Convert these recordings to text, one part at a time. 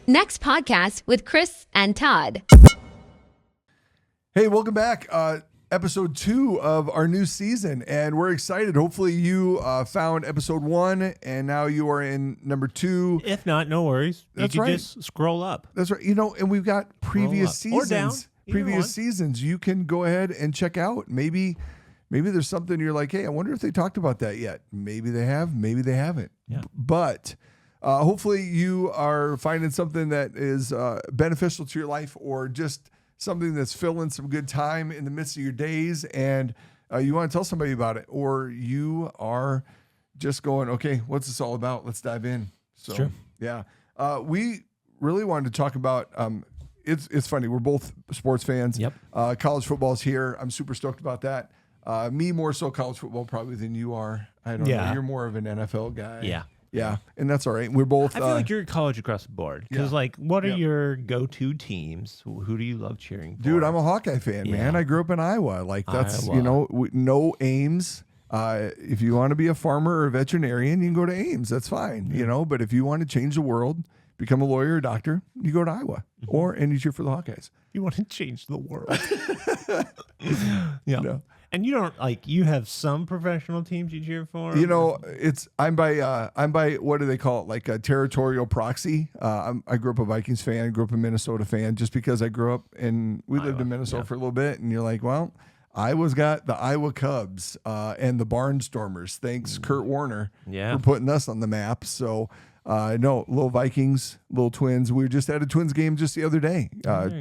Next podcast with Chris and Todd. Hey, welcome back. Episode 2 of our new season, and we're excited. Hopefully you found episode 1, and now you are in number 2. If not, no worries. That's you can right. just scroll up. That's right. You know, and we've got previous Or down. seasons. Either Previous one. seasons you can go ahead and check out. Maybe there's something you're like, hey, I wonder if they talked about that yet. Maybe they have, maybe they haven't. Yeah. But hopefully you are finding something that is beneficial to your life, or just something that's filling some good time in the midst of your days, and you want to tell somebody about it, or you are just going, okay, what's this all about? Let's dive in. So, Sure. yeah. We really wanted to talk about, it's funny. We're both sports fans. Yep. College football's here. I'm super stoked about that. Me more so college football probably than you are. I don't know. You're more of an NFL guy. Yeah. Yeah. And that's all right. We're both. I feel like you're college across the board. Because, what are Yeah. your go-to teams? Who do you love cheering for? Dude, I'm a Hawkeye fan, man. Yeah. I grew up in Iowa. Like, that's, Iowa. No Ames. If you want to be a farmer or a veterinarian, you can go to Ames. That's fine, But if you want to change the world, become a lawyer or doctor, you go to Iowa, and you cheer for the Hawkeyes. You want to change the world. Yeah. No. And you don't, you have some professional teams you cheer for? I'm by what do they call it? Like a territorial proxy. I grew up a Vikings fan. I grew up a Minnesota fan, just because I grew up and we lived in Minnesota for a little bit. And you're like, well, Iowa's got the Iowa Cubs and the Barnstormers. Thanks, Kurt Warner, for putting us on the map. So, no, little Vikings, little Twins. We were just at a Twins game just the other day.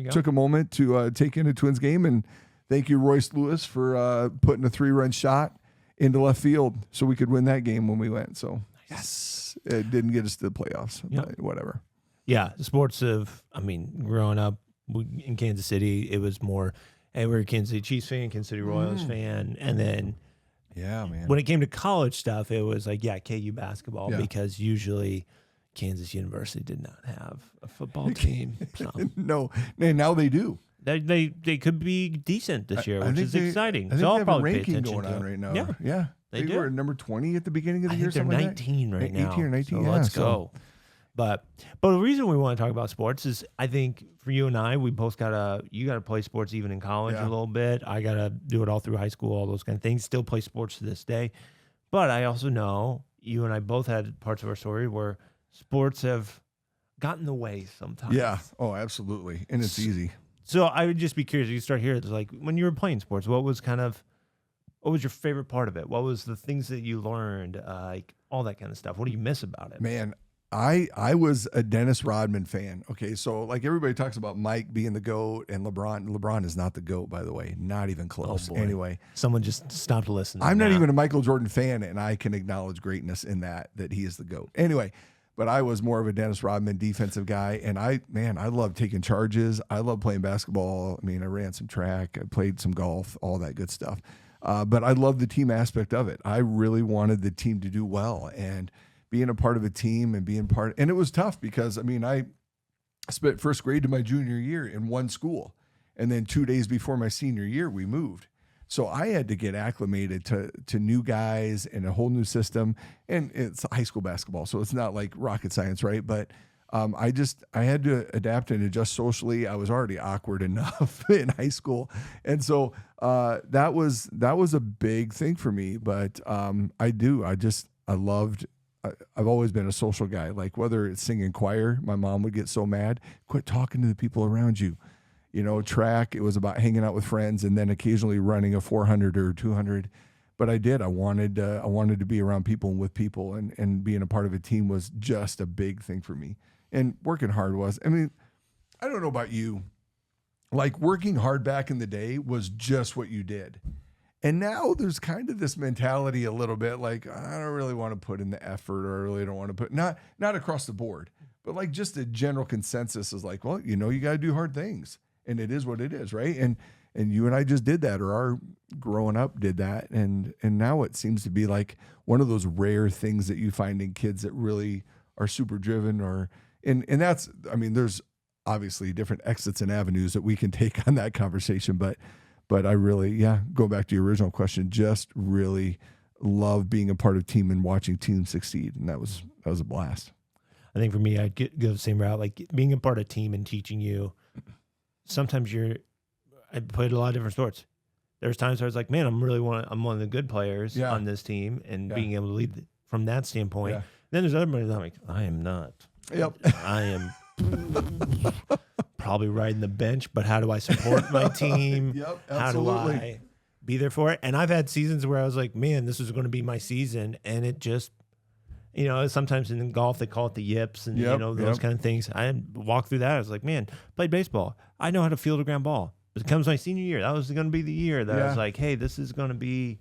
Took a moment to take in a Twins game, and thank you, Royce Lewis, for putting a 3-run shot into left field so we could win that game when we went. So, yes, it didn't get us to the playoffs, but whatever. Yeah, the sports growing up in Kansas City, it was more, hey, we're a Kansas City Chiefs fan, Kansas City Royals fan. And then when it came to college stuff, it was like, KU basketball, because usually Kansas University did not have a football team. So. No, now they do. They could be decent this year, which is exciting. I think so they I'll have probably a pay ranking attention going on to right now. Yeah. They do. were number 20 at the beginning of the year. They're Something 19 like right 18 now. 18 or 19. So let's go. But the reason we want to talk about sports is, I think for you and I, we both you got to play sports even in college a little bit. I got to do it all through high school, all those kind of things. Still play sports to this day. But I also know you and I both had parts of our story where sports have gotten in the way sometimes. Yeah. Oh, absolutely. And it's easy. So I would just be curious. You start here. It's like, when you were playing sports, what was your favorite part of it? What was the things that you learned? All that kind of stuff. What do you miss about it? Man, I was a Dennis Rodman fan. Okay, so everybody talks about Mike being the GOAT and LeBron. LeBron is not the GOAT, by the way. Not even close. Oh, boy. Anyway. Someone just stopped listening. I'm not even a Michael Jordan fan, and I can acknowledge greatness in that he is the GOAT. Anyway, but I was more of a Dennis Rodman defensive guy, and I love taking charges. I love playing basketball. I ran some track. I played some golf, all that good stuff. But I love the team aspect of it. I really wanted the team to do well, and being a part of a team and and it was tough because, I spent first grade to my junior year in one school, and then 2 days before my senior year, we moved. So I had to get acclimated to new guys and a whole new system, and it's high school basketball, so it's not like rocket science, right? But I had to adapt and adjust socially. I was already awkward enough in high school, and so that was a big thing for me. But I've always been a social guy. Like, whether it's singing choir, my mom would get so mad. Quit talking to the people around you. Track, it was about hanging out with friends and then occasionally running a 400 or 200. But I wanted to be around people and with people, and being a part of a team was just a big thing for me. And working hard was, I don't know about you, like, working hard back in the day was just what you did. And now there's kind of this mentality a little bit like, I don't really want to put in the effort, or I really don't want to put, not across the board, but like just a general consensus is like, well, you got to do hard things, and it is what it is, right? And you and I just did that, or our growing up did that. And now it seems to be like one of those rare things that you find in kids that really are super driven, and that's, there's obviously different exits and avenues that we can take on that conversation, but I really, go back to your original question, just really love being a part of team and watching teams succeed. And that was a blast. I think for me, I'd go the same route, like being a part of a team and teaching you. Sometimes I played a lot of different sports. There's times where I was like, man, I'm one of the good players on this team, and being able to lead from that standpoint. Yeah. Then there's other moments I'm like, I am not. Yep. I am probably riding the bench, but how do I support my team? Yep, absolutely. How do I be there for it? And I've had seasons where I was like, man, this is going to be my season. And it just, sometimes in golf, they call it the yips and, those kind of things. I walked through that. I was like, man, played baseball. I know how to field a ground ball. It comes my senior year. That was going to be the year that I was like, hey, this is going to be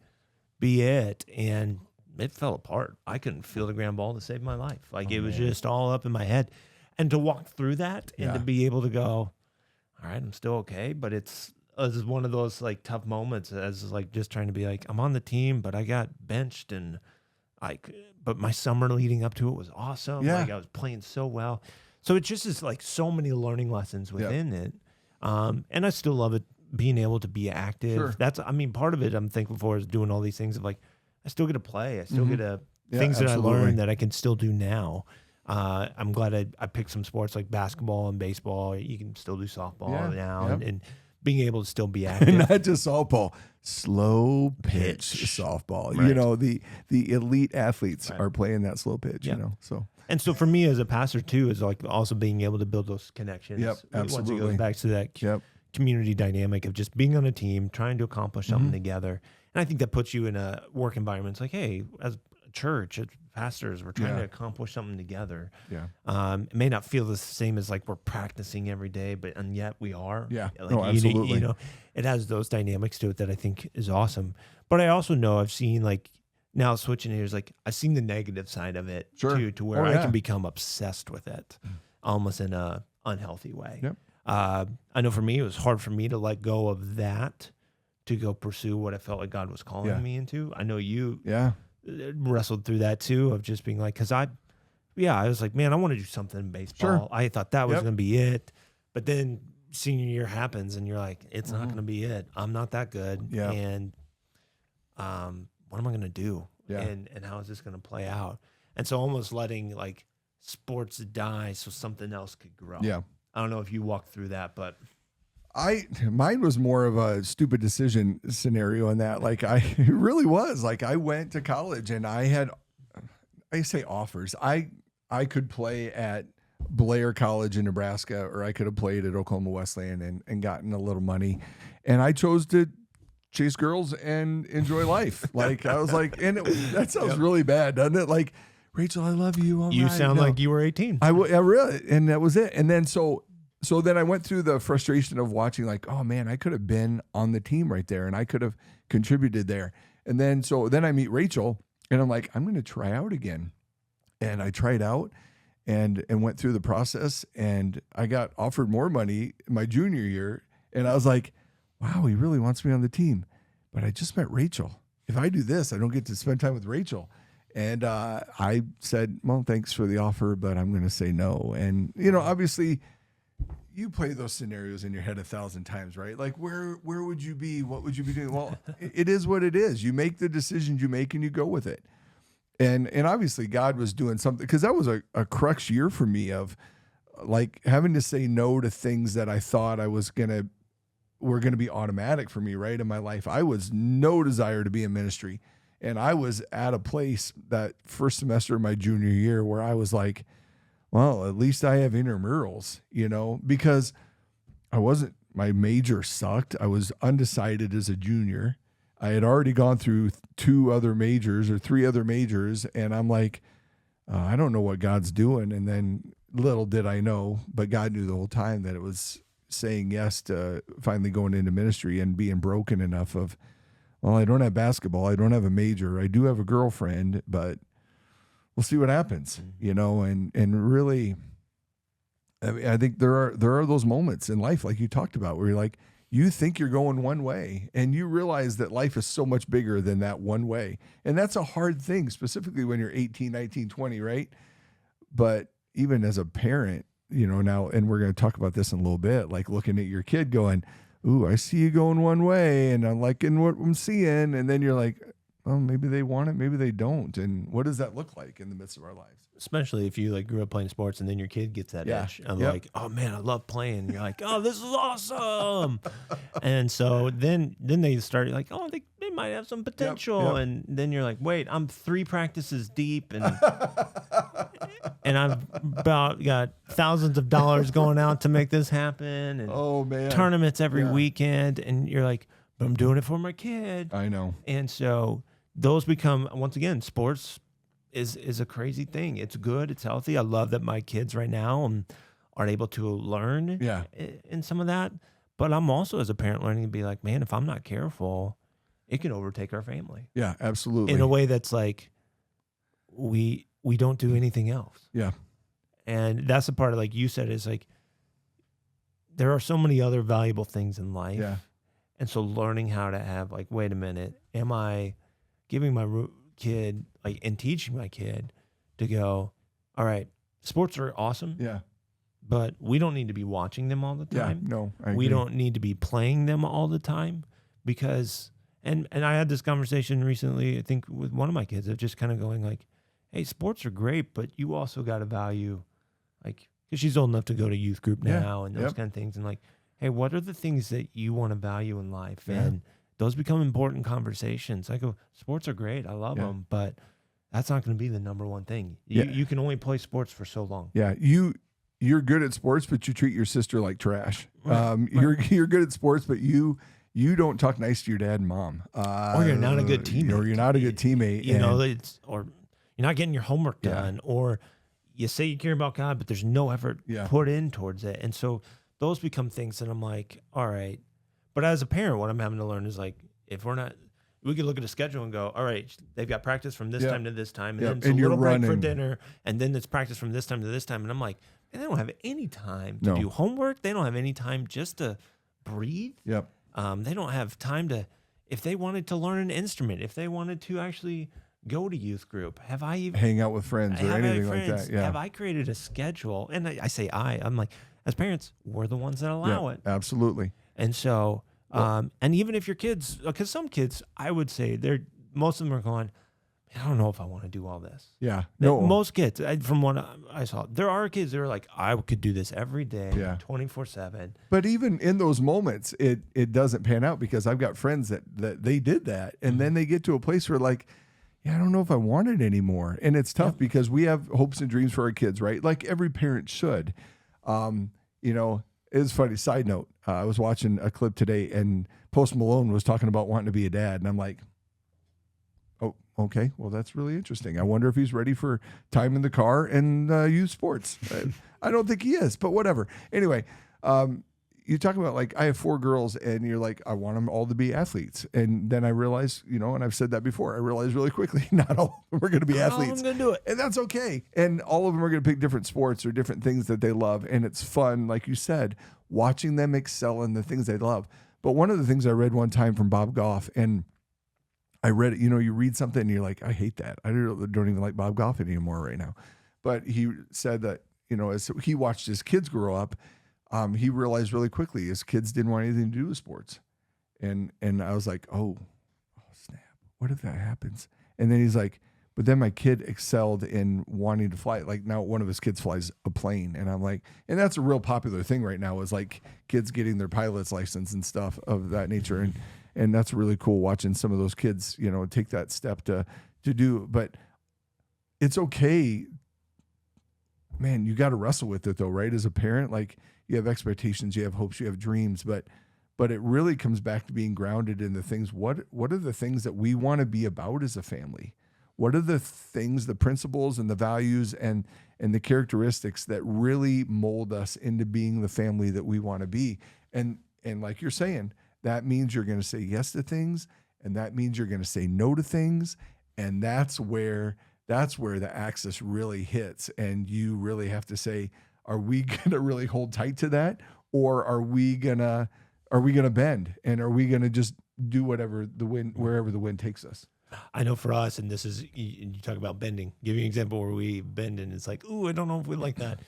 it. And it fell apart. I couldn't field a ground ball to save my life. Like it was just all up in my head. And to walk through that and to be able to go, all right, I'm still okay. But it's one of those like tough moments as like just trying to be like, I'm on the team, but I got benched and but my summer leading up to it was awesome. Yeah. Like I was playing so well. So it just is like so many learning lessons within it. And I still love it being able to be active. Sure. Part of it I'm thankful for is doing all these things of like, I still get to play. I still get to things that I learned that I can still do now. I'm glad I picked some sports like basketball and baseball. You can still do softball now and being able to still be active. Not just softball, slow pitch softball. Right. The elite athletes are playing that slow pitch, so. And so for me as a pastor too, is like also being able to build those connections. Yep, absolutely. Once it goes back to that community dynamic of just being on a team, trying to accomplish something together. And I think that puts you in a work environment. It's like, hey, as a church, as pastors, we're trying to accomplish something together. Yeah. It may not feel the same as like we're practicing every day, and yet we are. Yeah. Like, absolutely. It has those dynamics to it that I think is awesome. But I also know I've seen like now switching gears, like I've seen the negative side of it too, to where I can become obsessed with it, almost in a unhealthy way. Yep. I know for me, it was hard for me to let go of that to go pursue what I felt like God was calling me into. I know you wrestled through that too, of just being like, because I was like, man, I want to do something in baseball. Sure. I thought that was going to be it. But then senior year happens and you're like, it's not going to be it. I'm not that good. Yeah. And what am I going to do? Yeah. And how is this going to play out? And so almost letting like sports die so something else could grow. Yeah. I don't know if you walked through that, but mine was more of a stupid decision scenario in that, like it really was like I went to college and I say offers. I could play at Blair College in Nebraska, or I could have played at Oklahoma Wesleyan and gotten a little money. And I chose to chase girls and enjoy life. Like I was like, and that sounds really bad, doesn't it? Like, Rachel, I love you. You sound like you were 18. I really, and that was it. And then so then I went through the frustration of watching like, oh man, I could have been on the team right there and I could have contributed there. And then I meet Rachel and I'm like, I'm going to try out again. And I tried out and went through the process, and I got offered more money my junior year. And I was like, wow, he really wants me on the team, but I just met Rachel. If I do this, I don't get to spend time with Rachel. And I said, well, thanks for the offer, but I'm going to say no. And, obviously you play those scenarios in your head 1,000 times, right? Like where would you be? What would you be doing? Well, it is what it is. You make the decisions you make and you go with it. And obviously God was doing something, because that was a crux year for me of like having to say no to things that I thought were going to be automatic for me, right? In my life, I was no desire to be in ministry. And I was at a place that first semester of my junior year where I was like, well, at least I have intramurals, because my major sucked. I was undecided as a junior. I had already gone through 3 other majors, and I'm like, I don't know what God's doing. And then little did I know, but God knew the whole time that it was saying yes to finally going into ministry and being broken enough of, well, I don't have basketball. I don't have a major. I do have a girlfriend, but we'll see what happens, and really, I think there are those moments in life, like you talked about, where you're like, you think you're going one way and you realize that life is so much bigger than that one way. And that's a hard thing, specifically when you're 18, 19, 20, right? But even as a parent, now, and we're going to talk about this in a little bit, like looking at your kid going, ooh, I see you going one way and I'm liking what I'm seeing. And then you're like, well, maybe they want it, maybe they don't. And what does that look like in the midst of our lives? Especially if you like grew up playing sports and then your kid gets that itch of like, oh man, I love playing. And you're like, oh, this is awesome. And so then they start like, oh, they might have some potential. And then you're like, wait, I'm 3 practices deep and and I've about got thousands of dollars going out to make this happen. And oh man, tournaments every weekend. And you're like, but I'm doing it for my kid. I know. And so those become, once again, sports is a crazy thing. It's good. It's healthy. I love that my kids right now are able to learn in some of that. But I'm also, as a parent, learning to be like, man, if I'm not careful, it can overtake our family. Yeah, absolutely. In a way that's like, we don't do anything else. Yeah. And that's the part of, like you said, is like, there are so many other valuable things in life. Yeah. And so learning how to have like, wait a minute, am I giving my kid like and teaching my kid to go, all right, sports are awesome. Yeah. But we don't need to be watching them all the time. Yeah, no, I we agree. don't need to be playing them all the time because and I had this conversation recently, I think with one of my kids of just kind of going like, hey, sports are great, but you also got to value like, because she's old enough to go to youth group now and those kind of things. And like, hey, what are the things that you want to value in life? Yeah. And those become important conversations. I go, sports are great. I love them, but that's not going to be the number one thing. You can only play sports for so long. Yeah. You're good at sports, but you treat your sister like trash. Right. You're good at sports, but you don't talk nice to your dad and mom. Or you're not a good teammate. Or you're not a good teammate. You know, or you're not getting your homework done, or you say you care about God, but there's no effort put in towards it. And so those become things that I'm like, all right. But as a parent, what I'm having to learn is like, if we're not, we could look at a schedule and go, all right, they've got practice from this time to this time, and then it's a little break for dinner, and then it's practice from this time to this time. And I'm like, man, they don't have any time to do homework. They don't have any time just to breathe. Yep. They don't have time to, if they wanted to learn an instrument, if they wanted to actually go to youth group, have I even hang out with friends or anything like that? Yeah. Have I created a schedule? And I say I'm like, as parents, we're the ones that allow it. Absolutely. And so, and even if your kids, because some kids, I would say most of them are going, I don't know if I want to do all this. Yeah. No. Most kids, from what I saw, there are kids that are like, I could do this every day, 24/7. But even in those moments, it doesn't pan out because I've got friends that they did that. And then they get to a place where like, I don't know if I want it anymore. And it's tough because we have hopes and dreams for our kids, right? Like every parent should. You know, it's funny. Side note, I was watching a clip today and Post Malone was talking about wanting to be a dad. And I'm like, oh, okay. Well, that's really interesting. I wonder if he's ready for time in the car and youth sports. I don't think he is, but whatever. Anyway, you talk about like, I have 4 girls and you're like, I want them all to be athletes. And then I realized, you know, and I've said that before, I realized really quickly, not all of them are going to be athletes. I'm going to do it. And that's okay. And all of them are going to pick different sports or different things that they love. And it's fun, like you said, watching them excel in the things they love. But one of the things I read one time from Bob Goff, and I read it, you know, you read something and you're like, I hate that. I don't even like Bob Goff anymore right now. But he said that, you know, as he watched his kids grow up, he realized really quickly his kids didn't want anything to do with sports. And I was like, oh, snap. What if that happens? And then he's like, but then my kid excelled in wanting to fly. Like now one of his kids flies a plane. And I'm like, and that's a real popular thing right now is like kids getting their pilot's license and stuff of that nature. And that's really cool watching some of those kids, you know, take that step to do. But it's okay. Man, you got to wrestle with it though, right? As a parent, like you have expectations, you have hopes, you have dreams, but it really comes back to being grounded in the things. What are the things that we want to be about as a family? What are the things, the principles and the values and the characteristics that really mold us into being the family that we want to be? And like you're saying, that means you're going to say yes to things, and that means you're going to say no to things, and that's where the axis really hits, and you really have to say, are we going to really hold tight to that, or are we going to bend, and are we going to just do whatever the wind, wherever the wind takes us? I know for us, and this is, you talk about bending. Give you an example where we bend, and it's like, ooh, I don't know if we like that.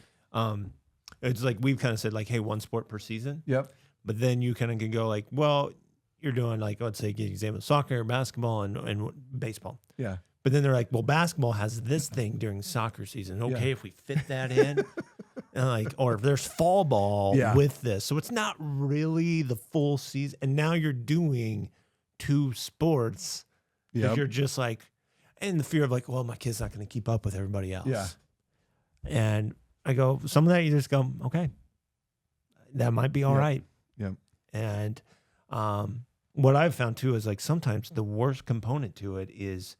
It's like we've kind of said like, hey, one sport per season. Yep. But then you kind of can go like, well, you're doing like, let's say, give an example, soccer, basketball, and baseball. Yeah. But then they're like, well, basketball has this thing during soccer season. Okay, if we fit that in, and like, or if there's fall ball with this, so it's not really the full season. And now you're doing 2 sports because you're just like, in the fear of like, well, my kid's not going to keep up with everybody else. Yeah. And I go, some of that you just go, okay, that might be all right. Yeah. And what I've found too is like sometimes the worst component to it is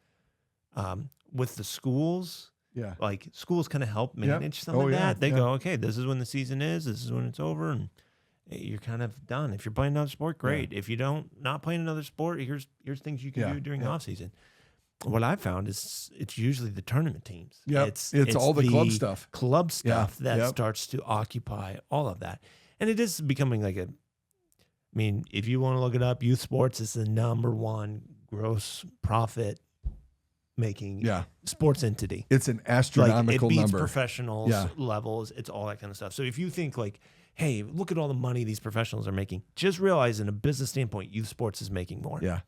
with the schools. Yeah. Like schools kind of help manage some of that. They go, okay, this is when the season is, this is when it's over, and you're kind of done. If you're playing another sport, great. If you don't, not playing another sport, here's things you can do during off season. What I've found is it's usually the tournament teams. Yeah, it's all the club stuff. Club stuff that starts to occupy all of that. And it is becoming like I mean, if you want to look it up, youth sports is the #1 gross profit making sports entity. It's an astronomical number. It beats number. Professionals levels. It's all that kind of stuff. So if you think like, hey, look at all the money these professionals are making, just realize in a business standpoint, youth sports is making more. Yeah.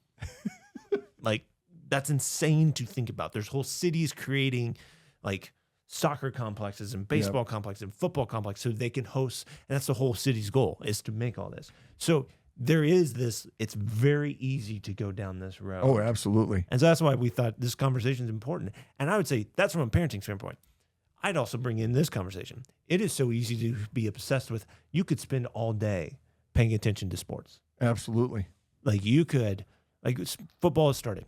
Like, that's insane to think about. There's whole cities creating like soccer complexes and baseball complexes and football complexes so they can host. And that's the whole city's goal, is to make all this. So there is this, it's very easy to go down this road. Oh, absolutely. And so that's why we thought this conversation is important. And I would say that's from a parenting standpoint. I'd also bring in this conversation. It is so easy to be obsessed with. You could spend all day paying attention to sports. Absolutely. Like you could, like football is starting.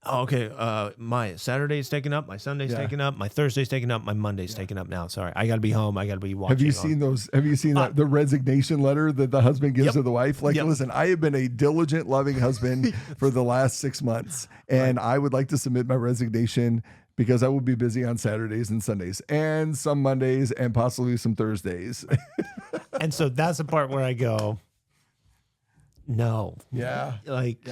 Oh, okay, my Saturday's taken up, my Sunday's taken up, my Thursday's taken up, my Monday's taken up now. Sorry, I got to be home. I got to be watching. Have you seen those? Have you seen the resignation letter that the husband gives to the wife? Like, listen, I have been a diligent, loving husband for the last 6 months, and I would like to submit my resignation because I will be busy on Saturdays and Sundays and some Mondays and possibly some Thursdays. And so that's the part where I go, no. Yeah. Like,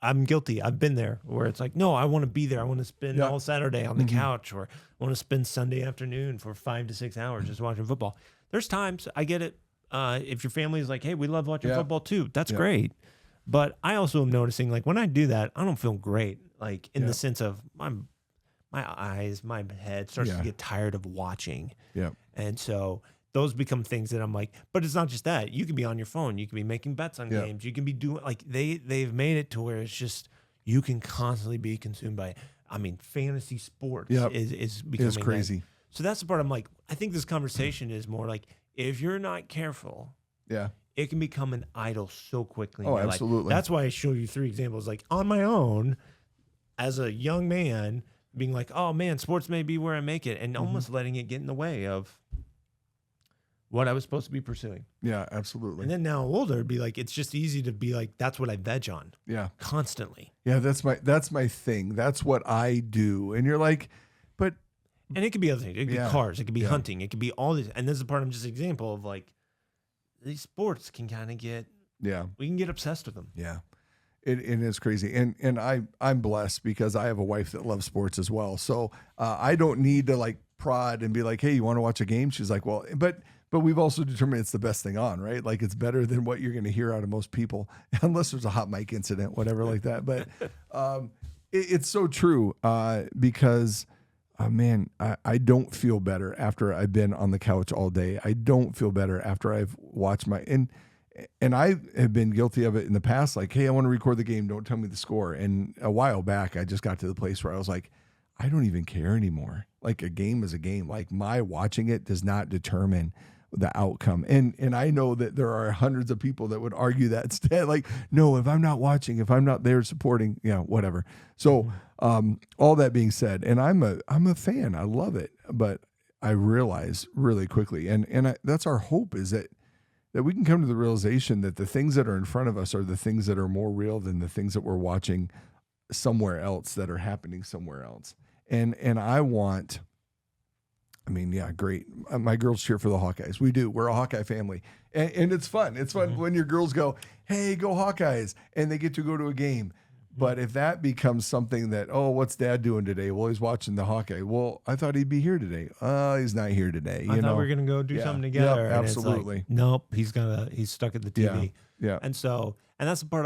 I'm guilty. I've been there where it's like, no, I want to be there. I want to spend all Saturday on the couch, or I want to spend Sunday afternoon for 5 to 6 hours just watching football. There's times I get it. If your family is like, hey, we love watching football too, that's great. But I also am noticing, like, when I do that, I don't feel great. Like in the sense of my eyes, my head starts to get tired of watching. Yeah. And so those become things that I'm like, but it's not just that. You can be on your phone. You can be making bets on games. You can be doing, like, they've made it to where it's just, you can constantly be consumed by it. I mean, fantasy sports is becoming it's crazy. So that's the part I'm like, I think this conversation is more like, if you're not careful, it can become an idol so quickly. Oh, absolutely. That's why I show you 3 examples. Like on my own, as a young man, being like, oh man, sports may be where I make it, and almost letting it get in the way of what I was supposed to be pursuing. Yeah, absolutely. And then now older, it'd be like, it's just easy to be like, that's what I veg on. Yeah. Constantly. Yeah, that's my thing. That's what I do. And you're like, but. And it could be other things. It could be cars. It could be hunting. It could be all these. And this is part of just an example of like, these sports can kind of get, we can get obsessed with them. Yeah. It is crazy. And I'm blessed because I have a wife that loves sports as well. So I don't need to like prod and be like, hey, you want to watch a game? She's like, well, but we've also determined it's the best thing on, right? Like it's better than what you're going to hear out of most people, unless there's a hot mic incident, whatever like that. But it's so true because, man, I don't feel better after I've been on the couch all day. I don't feel better after I've watched and I have been guilty of it in the past. Like, hey, I want to record the game. Don't tell me the score. And a while back, I just got to the place where I was like, I don't even care anymore. Like a game is a game. Like my watching it does not determine the outcome. And I know that there are hundreds of people that would argue that instead, like, no, if I'm not watching, if I'm not there supporting, whatever. So all that being said, and I'm a fan, I love it, but I realize really quickly, and that's our hope, is that we can come to the realization that the things that are in front of us are the things that are more real than the things that we're watching somewhere else, that are happening somewhere else. And I want, great. My girls cheer for the Hawkeyes. We do. We're a Hawkeye family. And it's fun. It's fun when your girls go, hey, go Hawkeyes. And they get to go to a game. But if that becomes something that, oh, what's dad doing today? Well, he's watching the Hawkeye. Well, I thought he'd be here today. He's not here today. I thought we were going to go do something together. Yep, and absolutely. It's like, nope, he's stuck at the TV. Yeah. And that's the part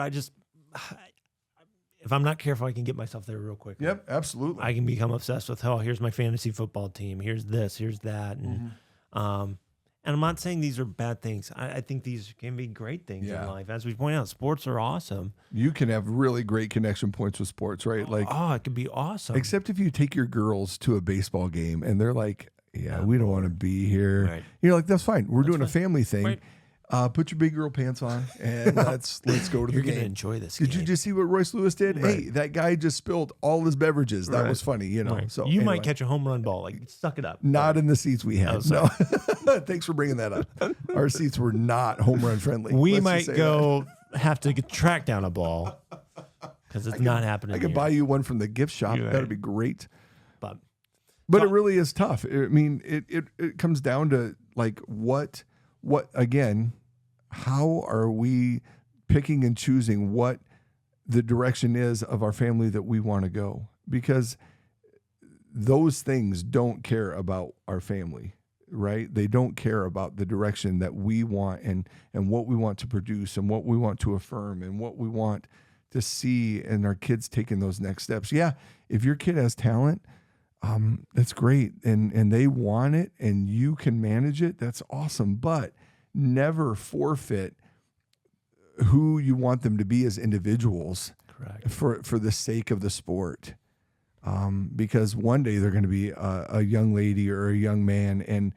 if I'm not careful, I can get myself there real quick. Yep, absolutely. I can become obsessed with, here's my fantasy football team. Here's this, here's that. And, and I'm not saying these are bad things. I think these can be great things in life. As we point out, sports are awesome. You can have really great connection points with sports, right? Like, it could be awesome. Except if you take your girls to a baseball game and they're like, we don't want to be here. Right. You're like, that's fine. We're doing a family thing. Right. Put your big girl pants on and let's go to the game. You're going to enjoy this Did you just see what Royce Lewis did? Right. Hey, that guy just spilled all his beverages. That was funny, Right. So you might catch a home run ball. Like, suck it up. Not in the seats we had. No. Thanks for bringing that up. Our seats were not home run friendly. We might have to track down a ball because it's not happening. I could buy you one from the gift shop. That'd be great. But it really is tough. I mean, it comes down to like what again, how are we picking and choosing what the direction is of our family that we want to go? Because those things don't care about our family, right? They don't care about the direction that we want and what we want to produce and what we want to affirm and what we want to see in our kids taking those next steps. Yeah, if your kid has talent, that's great. And they want it and you can manage it. That's awesome. But never forfeit who you want them to be as individuals. Correct. For the sake of the sport. Because one day they're going to be a young lady or a young man. And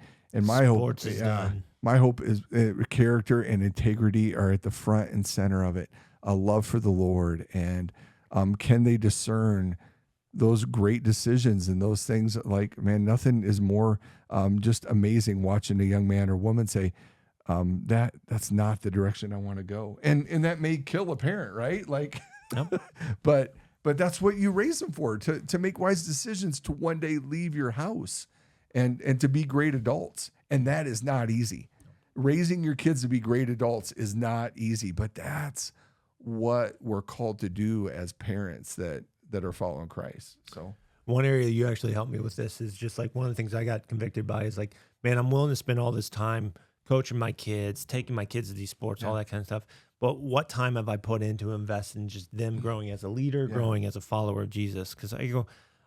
my hope is character and integrity are at the front and center of it. A love for the Lord. And can they discern those great decisions and those things? Like, man, nothing is more just amazing watching a young man or woman say, that's not the direction I want to go. And that may kill a parent, right? Like, yep. but that's what you raise them for, to make wise decisions, to one day leave your house and to be great adults. And that is not easy. Raising your kids to be great adults is not easy, but that's what we're called to do as parents that are following Christ. So one area you actually helped me with this is just like one of the things I got convicted by is like, man, I'm willing to spend all this time coaching my kids, taking my kids to these sports, all that kind of stuff. But what time have I put in to invest in just them growing as a leader, growing as a follower of Jesus? Because I go,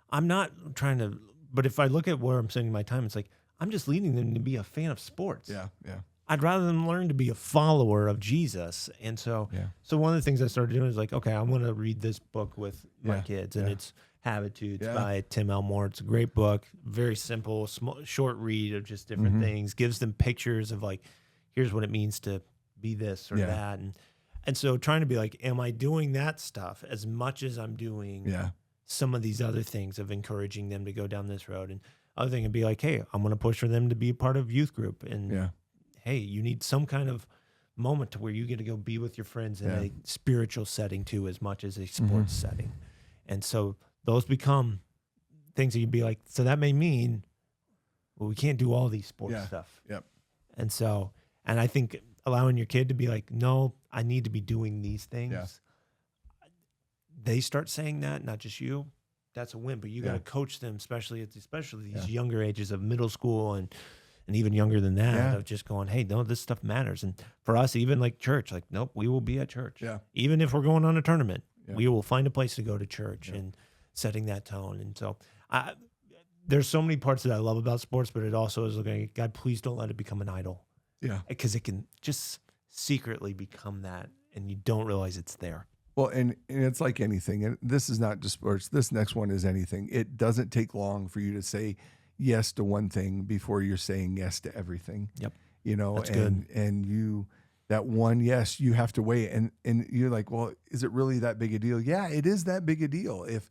I'm not trying to, but if I look at where I'm spending my time, it's like, I'm just leading them to be a fan of sports. Yeah. I'd rather them learn to be a follower of Jesus. And so one of the things I started doing is like, okay, I want to read this book with my kids. And it's Habitudes by Tim Elmore. It's a great book, very simple, small, short read of just different things, gives them pictures of like, here's what it means to be this or that. And so trying to be like, am I doing that stuff as much as I'm doing some of these other things of encouraging them to go down this road? And other thing would be like, hey, I'm going to push for them to be a part of youth group. And hey, you need some kind of moment to where you get to go be with your friends in a spiritual setting too, as much as a sports setting. And so those become things that you'd be like, so that may mean, well, we can't do all these sports stuff. Yep. And so, and I think allowing your kid to be like, no, I need to be doing these things. Yeah. They start saying that, not just you. That's a win, but you got to coach them, especially these younger ages of middle school and even younger than that, of just going, hey, no, this stuff matters. And for us, even like church, like, nope, we will be at church. Yeah. Even if we're going on a tournament, we will find a place to go to church and setting that tone. And so there's so many parts that I love about sports, but it also is looking, God, please don't let it become an idol. Yeah. Because it can just secretly become that, and you don't realize it's there. Well, and it's like anything, and this is not just sports. This next one is anything. It doesn't take long for you to say yes to one thing before you're saying yes to everything. Yep. You know, that's and good. And you, that one yes, you have to wait. And you're like, well, is it really that big a deal? Yeah, it is that big a deal. If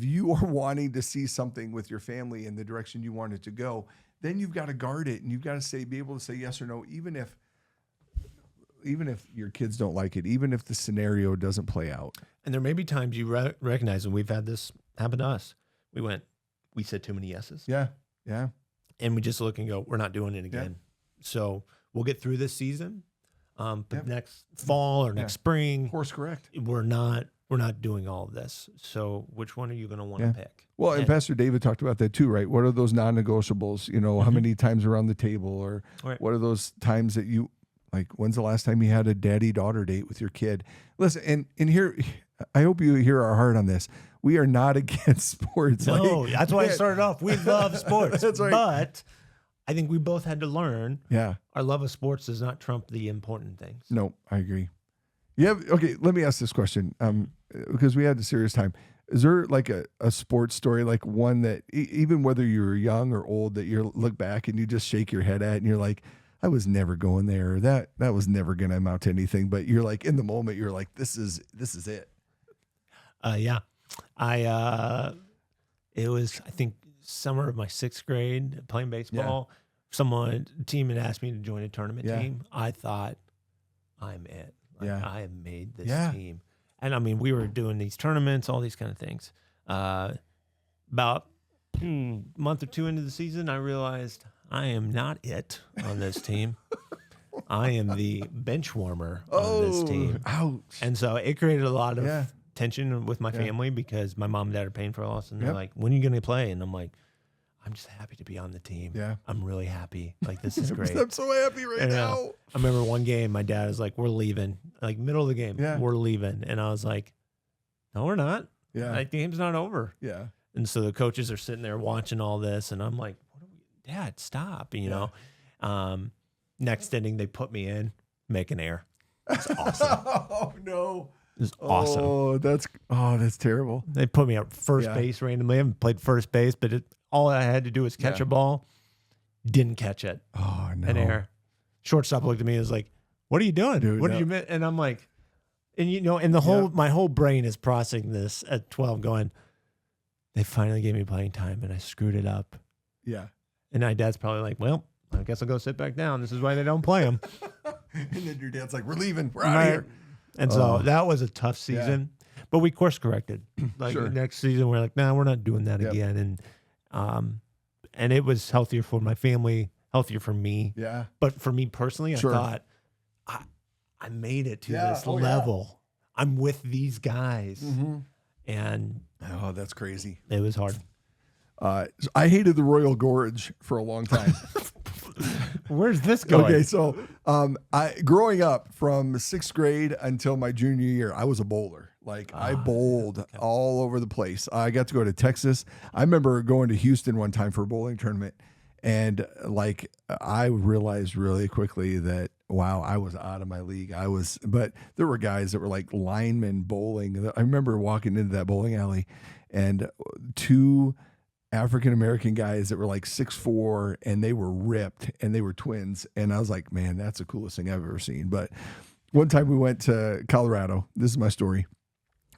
you are wanting to see something with your family in the direction you want it to go, then you've got to guard it, and you've got to be able to say yes or no, even if your kids don't like it, even if the scenario doesn't play out. And there may be times you recognize, and we've had this happen to us. We said too many yeses. Yeah. Yeah. And we just look and go, we're not doing it again. Yeah. So we'll get through this season. But next fall or next spring, course correct. We're not we're not doing all of this. So which one are you going to want to pick? Well, and Pastor David talked about that too, right? What are those non-negotiables? You know, how many times around the table, or what are those times that you, like, when's the last time you had a daddy-daughter date with your kid? Listen, and here, I hope you hear our heart on this. We are not against sports. No, that's why I started off. We love sports. That's right. But I think we both had to learn. Yeah. Our love of sports does not trump the important things. No, I agree. Okay, let me ask this question, because we had a serious time. Is there like a sports story, like one that even whether you're young or old, that you look back and you just shake your head at and you're like, I was never going there. Or that was never going to amount to anything. But you're like, in the moment, you're like, this is it. Yeah. It was, I think, summer of my 6th grade playing baseball. Yeah. Team had asked me to join a tournament team. I thought, I'm it. I have made this team. And I mean, we were doing these tournaments, all these kind of things. About a month or two into the season, I realized I am not it on this team. I am the bench warmer on this team. Ouch. And so it created a lot of tension with my family, because my mom and dad are paying for us. And they're like, when are you going to play? And I'm like, I'm just happy to be on the team. Yeah. I'm really happy. Like, this is great. I'm so happy right now. I remember one game, my dad was like, we're leaving. Like, middle of the game, we're leaving. And I was like, no, we're not. Yeah. Like, the game's not over. Yeah. And so the coaches are sitting there watching all this. And I'm like, Dad, stop. You know, next inning, they put me in, make an error. It's awesome. Oh, no. It's awesome. Oh, that's terrible. They put me at first base randomly. I haven't played first base, but all I had to do was catch a ball. Didn't catch it. Oh, no. An error. Shortstop looked at me and was like, what are you doing? Dude, what did you miss? And I'm like, and you know, and my whole brain is processing this at 12 going, they finally gave me playing time and I screwed it up. Yeah. And my dad's probably like, well, I guess I'll go sit back down. This is why they don't play him. And then your dad's like, we're leaving. We're out of here. And so that was a tough season, but we course corrected. Like next season, we're like, nah, we're not doing that again. And it was healthier for my family, healthier for me. Yeah. But for me personally, I thought I made it to this level. Yeah. I'm with these guys. Mm-hmm. And that's crazy. It was hard. I hated the Royal Gorge for a long time. Where's this going? Okay, so growing up from 6th grade until my junior year, I was a bowler. Like, I bowled all over the place. I got to go to Texas. I remember going to Houston one time for a bowling tournament, and like, I realized really quickly that, wow, I was out of my league. But there were guys that were like linemen bowling. I remember walking into that bowling alley, and 2 African-American guys that were like 6'4", and they were ripped, and they were twins. And I was like, man, that's the coolest thing I've ever seen. But one time we went to Colorado. This is my story.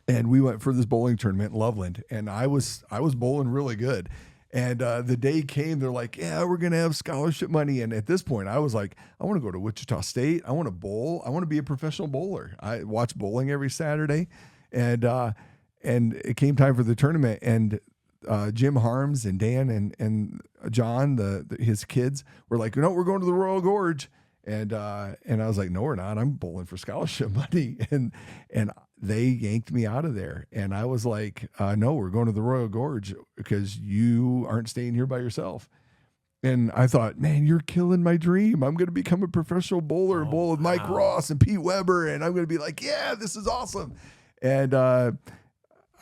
And we went for this bowling tournament in Loveland, and I was bowling really good. And the day came, they're like, yeah, we're going to have scholarship money. And at this point, I was like, I want to go to Wichita State. I want to bowl. I want to be a professional bowler. I watch bowling every Saturday. And it came time for the tournament, and Jim Harms and Dan and John, his kids, were like, no, we're going to the Royal Gorge. And I was like, no, we're not. I'm bowling for scholarship money. And they yanked me out of there. And I was like, no, we're going to the Royal Gorge because you aren't staying here by yourself. And I thought, man, you're killing my dream. I'm going to become a professional bowler, bowl with Mike Ross and Pete Weber. And I'm going to be like, yeah, this is awesome. And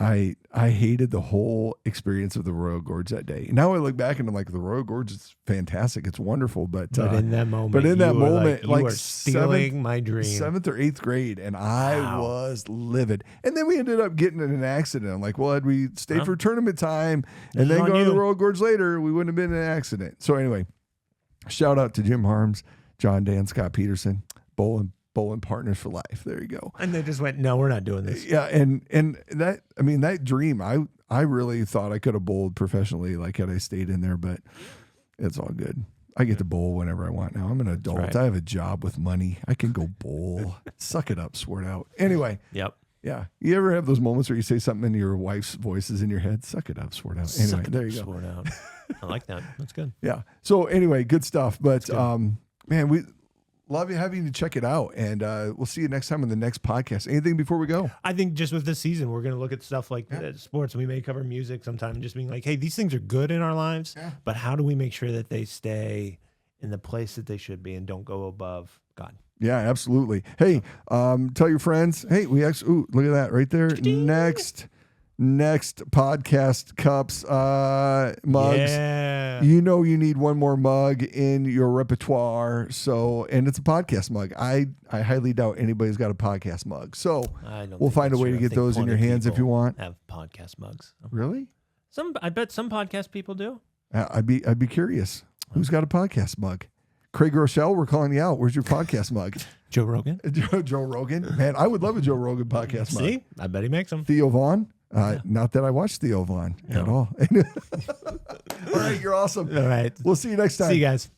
I hated the whole experience of the Royal Gorge that day. Now I look back and I'm like, the Royal Gorge is fantastic. It's wonderful. But in that moment, like stealing my dream. 7th or 8th grade. And I was livid. And then we ended up getting in an accident. I'm like, well, had we stayed for tournament time and then go to the Royal Gorge later, we wouldn't have been in an accident. So anyway, shout out to Jim Harms, John, Dan, Scott Peterson, bowling partners for life. There you go. And they just went, no, we're not doing this. Yeah. And that, I mean, that dream, I really thought I could have bowled professionally, like had I stayed in there, but it's all good. I get to bowl whenever I want now. I'm an adult. Right. I have a job with money. I can go bowl. Suck it up, swear it out. Anyway. Yep. Yeah. You ever have those moments where you say something and your wife's voice is in your head? Suck it up, swear it out. Anyway, there you go. Swear it out. I like that. That's good. Yeah. So anyway, good stuff. But man, love having you check it out. And we'll see you next time on the next podcast. Anything before we go? I think just with this season, we're going to look at stuff like sports. We may cover music sometime, just being like, hey, these things are good in our lives, but how do we make sure that they stay in the place that they should be and don't go above God? Yeah, absolutely. Hey, tell your friends. Hey, we actually, look at that right there. Next podcast cups, mugs. Yeah. You know you need one more mug in your repertoire. So, and it's a podcast mug. I highly doubt anybody's got a podcast mug. So we'll find a way to get those in your hands if you want. Have podcast mugs. Really? I bet some podcast people do. I'd be curious. Who's got a podcast mug? Craig Rochelle, we're calling you out. Where's your podcast mug? Joe Rogan. Joe Rogan. Man, I would love a Joe Rogan podcast mug. See? I bet he makes them. Theo Vaughn. Not that I watch Theo Vaughn at all. All right, you're awesome. All right. We'll see you next time. See you guys.